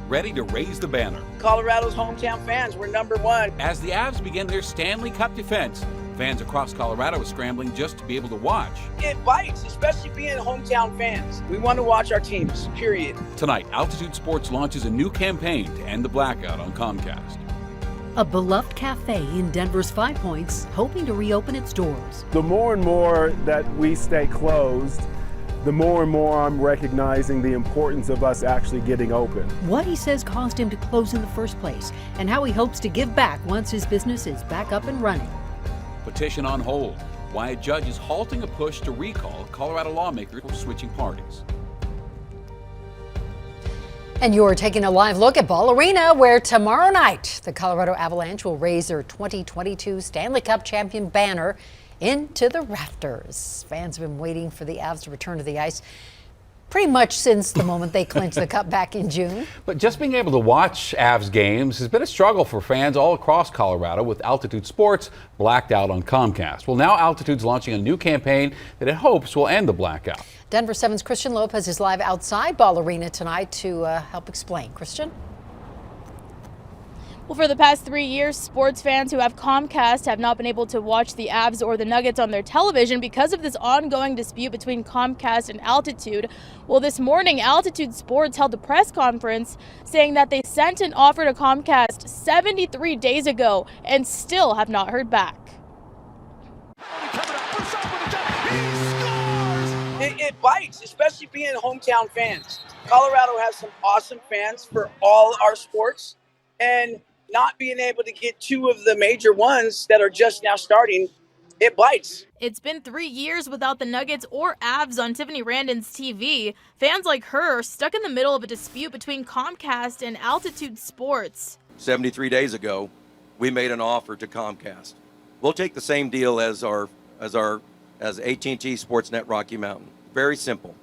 ready to raise the banner. Colorado's hometown fans were number one. As the Avs begin their Stanley Cup defense, fans across Colorado are scrambling just to be able to watch. It bites, especially being hometown fans. We want to watch our teams, period. Tonight, Altitude Sports launches a new campaign to end the blackout on Comcast. A beloved cafe in Denver's Five Points, hoping to reopen its doors. The more and more that we stay closed, the more and more I'm recognizing the importance of us actually getting open. What he says caused him to close in the first place, and how he hopes to give back once his business is back up and running. Petition on hold. Why a judge is halting a push to recall Colorado lawmakers for switching parties. And you're taking a live look at Ball Arena, where tomorrow night the Colorado Avalanche will raise their 2022 Stanley Cup champion banner into the rafters. Fans have been waiting for the Avs to return to the ice pretty much since the moment they clinched the cup back in June. But just being able to watch Avs games has been a struggle for fans all across Colorado, with Altitude Sports blacked out on Comcast. Well, now Altitude's launching a new campaign that it hopes will end the blackout. Denver 7's Christian Lopez is live outside Ball Arena tonight to help explain. Christian? Well, for the past 3 years, sports fans who have Comcast have not been able to watch the Avs or the Nuggets on their television because of this ongoing dispute between Comcast and Altitude. Well, this morning, Altitude Sports held a press conference saying that they sent an offer to Comcast 73 days ago and still have not heard back. It bites, especially being hometown fans. Colorado has some awesome fans for all our sports, and not being able to get two of the major ones that are just now starting, it bites. It's been 3 years without the Nuggets or Avs on Tiffany Randon's TV. Fans like her are stuck in the middle of a dispute between Comcast and Altitude Sports. 73 days ago, we made an offer to Comcast. We'll take the same deal as AT&T Sportsnet Rocky Mountain. Very simple.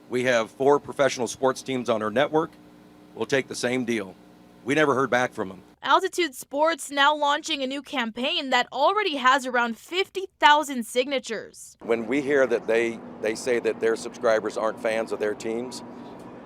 We have 4 professional sports teams on our network. We'll take the same deal. We never heard back from them. Altitude Sports now launching a new campaign that already has around 50,000 signatures. When we hear that they say that their subscribers aren't fans of their teams,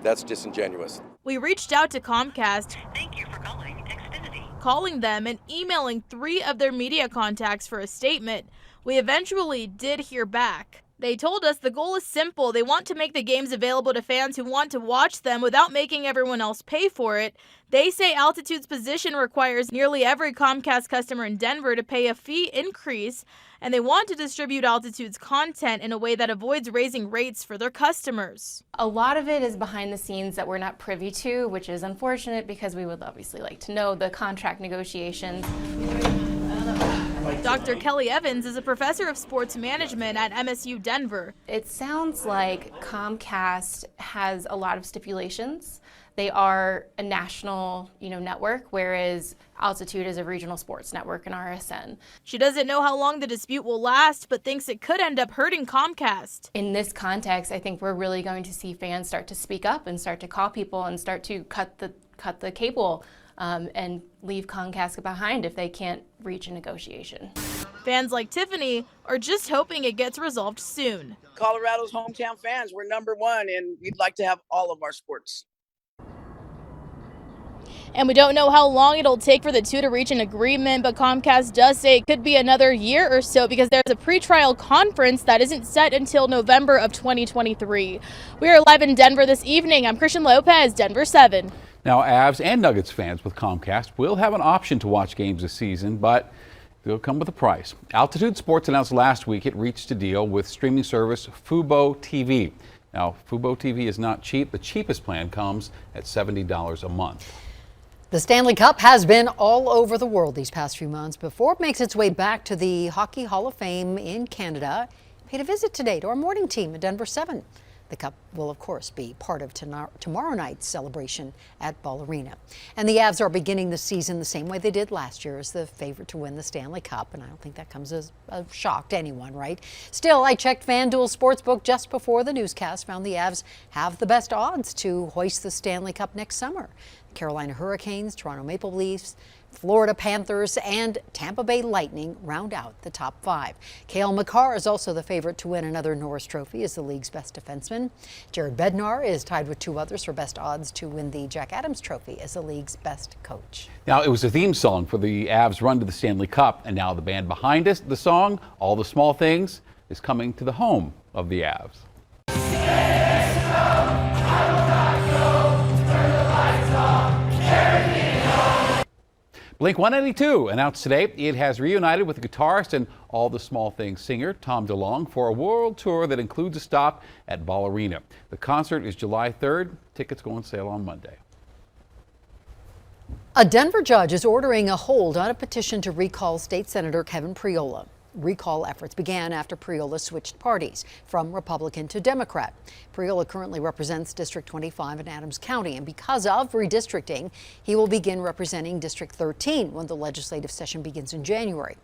that's disingenuous. We reached out to Comcast. Thank you for calling Xfinity. Calling them and emailing 3 of their media contacts for a statement. We eventually did hear back. They told us the goal is simple. They want to make the games available to fans who want to watch them without making everyone else pay for it. They say Altitude's position requires nearly every Comcast customer in Denver to pay a fee increase, and they want to distribute Altitude's content in a way that avoids raising rates for their customers. A lot of it is behind the scenes that we're not privy to, which is unfortunate because we would obviously like to know the contract negotiations. Dr. Kelly Evans is a professor of sports management at MSU Denver. It sounds like Comcast has a lot of stipulations. They are a national, network, whereas Altitude is a regional sports network and RSN. She doesn't know how long the dispute will last, but thinks it could end up hurting Comcast. In this context, I think we're really going to see fans start to speak up and start to call people and start to cut the cable and leave Comcast behind if they can't reach a negotiation. Fans like Tiffany are just hoping it gets resolved soon. Colorado's hometown fans were number one, and we'd like to have all of our sports. And we don't know how long it'll take for the two to reach an agreement, but Comcast does say it could be another year or so because there's a pretrial conference that isn't set until November of 2023. We are live in Denver this evening. I'm Christian Lopez, Denver 7. Now, Avs and Nuggets fans with Comcast will have an option to watch games this season, but they'll come with a price. Altitude Sports announced last week it reached a deal with streaming service Fubo TV. Now, Fubo TV is not cheap. The cheapest plan comes at $70 a month. The Stanley Cup has been all over the world these past few months before it makes its way back to the Hockey Hall of Fame in Canada. Paid a visit today to our morning team at Denver 7. The Cup will, of course, be part of tomorrow night's celebration at Ball Arena. And the Avs are beginning the season the same way they did last year, as the favorite to win the Stanley Cup. And I don't think that comes as a shock to anyone, right? Still, I checked FanDuel Sportsbook just before the newscast, found the Avs have the best odds to hoist the Stanley Cup next summer. Carolina Hurricanes, Toronto Maple Leafs, Florida Panthers, and Tampa Bay Lightning round out the top 5. Cale Makar is also the favorite to win another Norris Trophy as the league's best defenseman. Jared Bednar is tied with 2 others for best odds to win the Jack Adams Trophy as the league's best coach. Now, it was a theme song for the Avs' run to the Stanley Cup, and now the band behind us, the song, All the Small Things, is coming to the home of the Avs. Blink-182 announced today it has reunited with the guitarist and All the Small Things singer Tom DeLonge for a world tour that includes a stop at Ball Arena. The concert is July 3rd. Tickets go on sale on Monday. A Denver judge is ordering a hold on a petition to recall State Senator Kevin Priola. Recall efforts began after Priola switched parties from Republican to Democrat. Priola currently represents District 25 in Adams County, and because of redistricting, he will begin representing District 13 when the legislative session begins in January.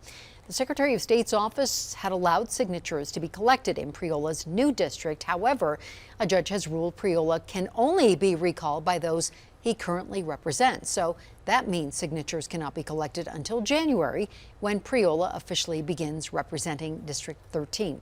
The Secretary of State's office had allowed signatures to be collected in Priola's new district. However, a judge has ruled Priola can only be recalled by those he currently represents. So that means signatures cannot be collected until January, when Priola officially begins representing District 13.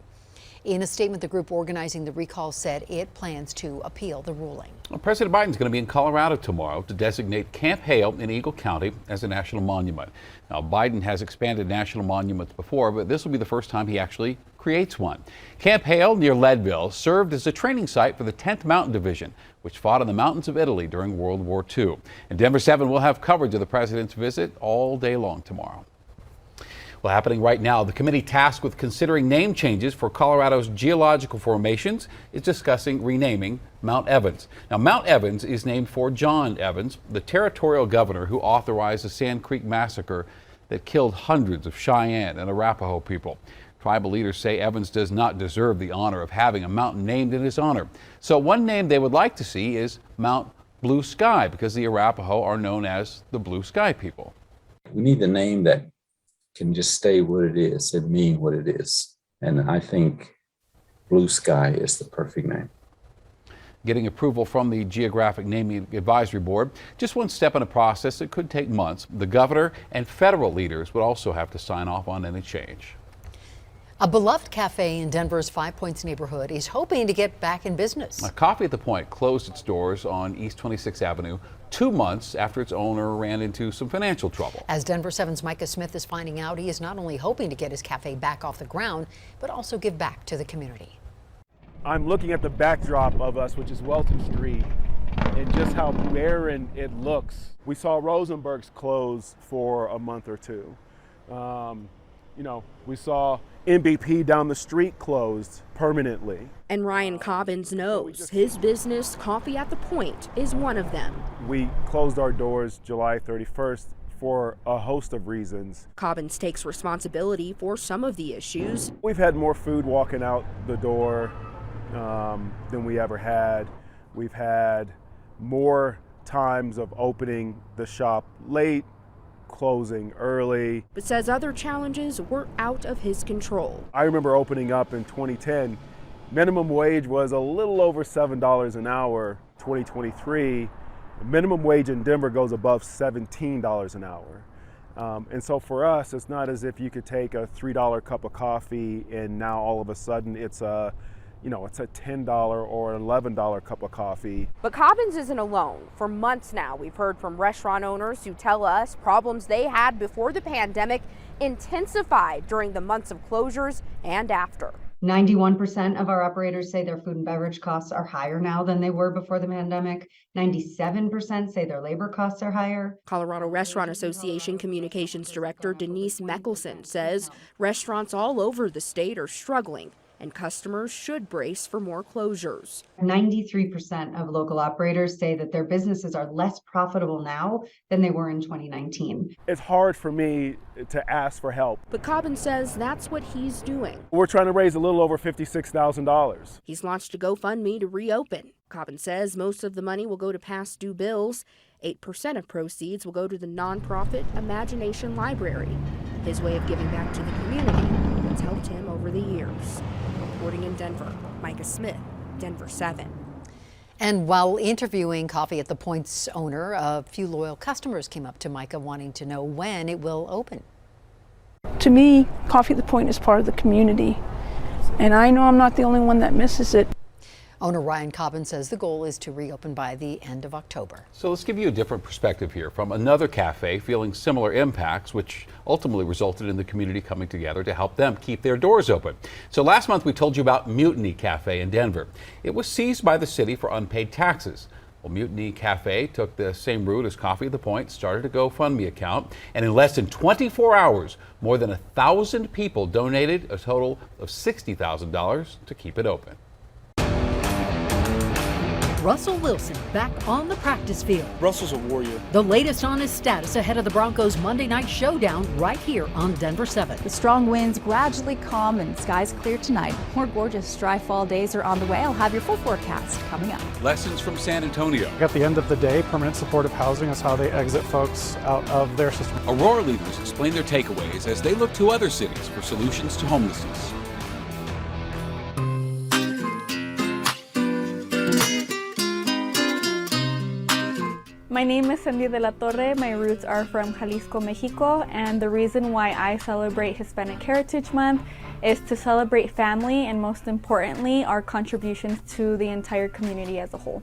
In a statement, the group organizing the recall said it plans to appeal the ruling. Well, President Biden is going to be in Colorado tomorrow to designate Camp Hale in Eagle County as a national monument. Now, Biden has expanded national monuments before, but this will be the first time he actually creates one. Camp Hale near Leadville served as a training site for the 10th Mountain Division, which fought in the mountains of Italy during World War II. And Denver 7 will have coverage of the president's visit all day long tomorrow. Well, happening right now, the committee tasked with considering name changes for Colorado's geological formations is discussing renaming Mount Evans. Now, Mount Evans is named for John Evans, the territorial governor who authorized the Sand Creek Massacre that killed hundreds of Cheyenne and Arapaho people. Tribal leaders say Evans does not deserve the honor of having a mountain named in his honor. So one name they would like to see is Mount Blue Sky, because the Arapaho are known as the Blue Sky people. We need a name that can just stay what it is and mean what it is. And I think Blue Sky is the perfect name. Getting approval from the Geographic Naming Advisory Board, just one step in a process that could take months. The governor and federal leaders would also have to sign off on any change. A beloved cafe in Denver's Five Points neighborhood is hoping to get back in business. Coffee at the Point closed its doors on East 26th Avenue 2 months after its owner ran into some financial trouble. As Denver 7's Micah Smith is finding out, he is not only hoping to get his cafe back off the ground, but also give back to the community. I'm looking at the backdrop of us, which is Welton Street, and just how barren it looks. We saw Rosenberg's close for a month or two. We saw MVP down the street closed permanently. And Ryan Cobbins knows his business, Coffee at the Point, is one of them. We closed our doors July 31st for a host of reasons. Cobbins takes responsibility for some of the issues. We've had more food walking out the door than we ever had. We've had more times of opening the shop late, closing early. But says other challenges were out of his control. I remember opening up in 2010. Minimum wage was a little over $7 an hour. 2023, the minimum wage in Denver goes above $17 an hour. And so for us, it's not as if you could take a $3 cup of coffee and now all of a sudden it's a $10 or an $11 cup of coffee. But Cobbins isn't alone. For months now, we've heard from restaurant owners who tell us problems they had before the pandemic intensified during the months of closures and after. 91% of our operators say their food and beverage costs are higher now than they were before the pandemic. 97% say their labor costs are higher. Colorado Restaurant Association Communications Director Denise Meckelson says restaurants all over the state are struggling, and customers should brace for more closures. 93% of local operators say that their businesses are less profitable now than they were in 2019. It's hard for me to ask for help. But Cobbins says that's what he's doing. We're trying to raise a little over $56,000. He's launched a GoFundMe to reopen. Cobbins says most of the money will go to past due bills. 8% of proceeds will go to the nonprofit Imagination Library, his way of giving back to the community that's helped him over the years. Reporting in Denver, Micah Smith, Denver 7. And while interviewing Coffee at the Point's owner, a few loyal customers came up to Micah wanting to know when it will open. To me, Coffee at the Point is part of the community, and I know I'm not the only one that misses it. Owner Ryan Cobbin says the goal is to reopen by the end of October. So let's give you a different perspective here from another cafe feeling similar impacts, which ultimately resulted in the community coming together to help them keep their doors open. So last month we told you about Mutiny Cafe in Denver. It was seized by the city for unpaid taxes. Well, Mutiny Cafe took the same route as Coffee at the Point, started a GoFundMe account, and in less than 24 hours, more than 1,000 people donated a total of $60,000 to keep it open. Russell Wilson back on the practice field. Russell's a warrior. The latest on his status ahead of the Broncos' Monday night showdown right here on Denver 7. The strong winds gradually calm and skies clear tonight. More gorgeous dry fall days are on the way. I'll have your full forecast coming up. Lessons from San Antonio. At the end of the day, permanent supportive housing is how they exit folks out of their system. Aurora leaders explain their takeaways as they look to other cities for solutions to homelessness. My name is Cindy de la Torre. My roots are from Jalisco, Mexico, and the reason why I celebrate Hispanic Heritage Month is to celebrate family and most importantly, our contributions to the entire community as a whole.